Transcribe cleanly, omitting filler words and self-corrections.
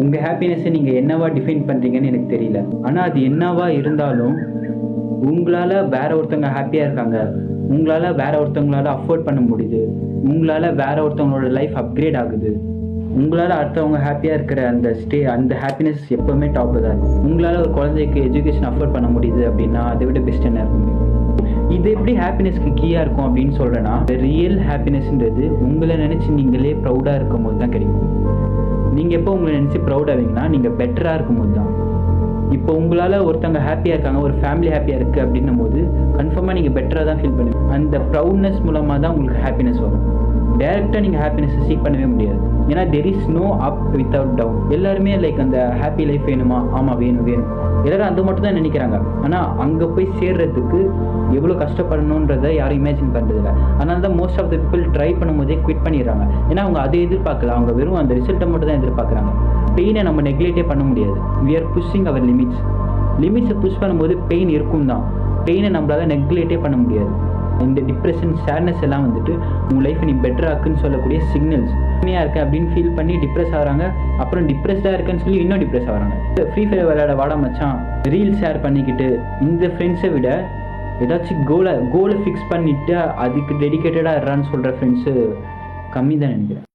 உங்கள் ஹாப்பினஸ்ஸை நீங்கள் என்னவா டிஃபைன் பண்ணுறீங்கன்னு எனக்கு தெரியல. ஆனால் அது என்னவா இருந்தாலும் உங்களால் வேற ஒருத்தவங்க ஹாப்பியாக இருக்காங்க, உங்களால் வேற ஒருத்தவங்களால அஃபோர்ட் பண்ண முடியுது, உங்களால் வேற ஒருத்தவங்களோட லைஃப் அப்கிரேட் ஆகுது, உங்களால் அடுத்தவங்க ஹாப்பியாக இருக்கிற அந்த ஹாப்பினஸ் எப்போவுமே டாப்பில் தான் இருக்கும். உங்களால் ஒரு குழந்தைக்கு எஜுகேஷன் அஃபோர்ட் பண்ண முடியுது அப்படின்னா அதை விட பெஸ்ட் என்ன இருக்கும்? இது எப்படி ஹாப்பினஸ்க்கு கீயாக இருக்கும் அப்படின்னு சொல்கிறேன்னா, ரியல் ஹாப்பினஸ்ன்றது உங்களை நினச்சி நீங்களே ப்ரௌடாக இருக்கும் போது தான் கிடைக்கும். நீங்கள் எப்போ உங்களை நினச்சி ப்ரௌட் ஆவீங்கன்னா நீங்கள் பெட்டராக இருக்கும்போது தான். இப்போ உங்களால் ஒருத்தவங்க ஹாப்பியாக இருக்காங்க, ஒரு ஃபேமிலி ஹாப்பியாக இருக்குது அப்படின்னும் போது கன்ஃபார்மாக நீங்கள் பெட்டராக தான் ஃபீல் பண்ணுவீங்க. அந்த ப்ரௌட்னஸ் மூலமாக தான் உங்களுக்கு ஹாப்பினஸ் வரும். டேரெக்டாக நீங்கள் ஹாப்பினஸை சீக் பண்ணவே முடியாது. ஏன்னா there is no up without down. எல்லாருமே லைக் அந்த ஹாப்பி லைஃப் வேணுமா? ஆமாம் வேணும். எல்லாரும் அது மட்டும் தான் நினைக்கிறாங்க. ஆனால் அங்கே போய் சேர்றதுக்கு எவ்வளோ கஷ்டப்படணுன்றதை யாரும் இமேஜின் பண்ணுறதில்ல. அதனால தான் most of the people try பண்ணும்போதே குவிட் பண்ணிடுறாங்க. ஏன்னா அவங்க அதை எதிர்பார்க்கல, அவங்க வெறும் அந்த ரிசல்ட்டை மட்டும் தான் எதிர்பார்க்குறாங்க. பெயினை நம்ம நெக்லெக்டே பண்ண முடியாது. வி ஆர் புஷ்ஷிங் அவர் லிமிட்ஸை புஷ் பண்ணும்போது பெயின் இருக்கும் தான். பெயினை நம்மளால் நெக்லெக்டே பண்ண முடியாது. இந்த டிப்ரெஷன், சேட்னஸ் எல்லாம் வந்துட்டு உங்கள் லைஃப்பை நீ பெட்டராக இருக்குன்னு சொல்லக்கூடிய சிக்னல்ஸ். உண்மையாக இருக்கேன் அப்படின்னு ஃபீல் பண்ணி டிப்ரெஸ் ஆகிறாங்க. அப்புறம் டிப்ரெஸ்டாக இருக்குன்னு சொல்லி இன்னும் டிப்ரெஸ் ஆகிறாங்க. ஃப்ரீ ஃபயர் விளையாட வாடா மச்சான், ரீல் ஷேர் பண்ணிக்கிட்டு இந்த ஃப்ரெண்ட்ஸை விட ஏதாச்சும் கோலை ஃபிக்ஸ் பண்ணிவிட்டு அதுக்கு டெடிக்கேட்டடாக இருறான்னு சொல்கிற ஃப்ரெண்ட்ஸு கம்மி தான் நினைக்கிறேன்.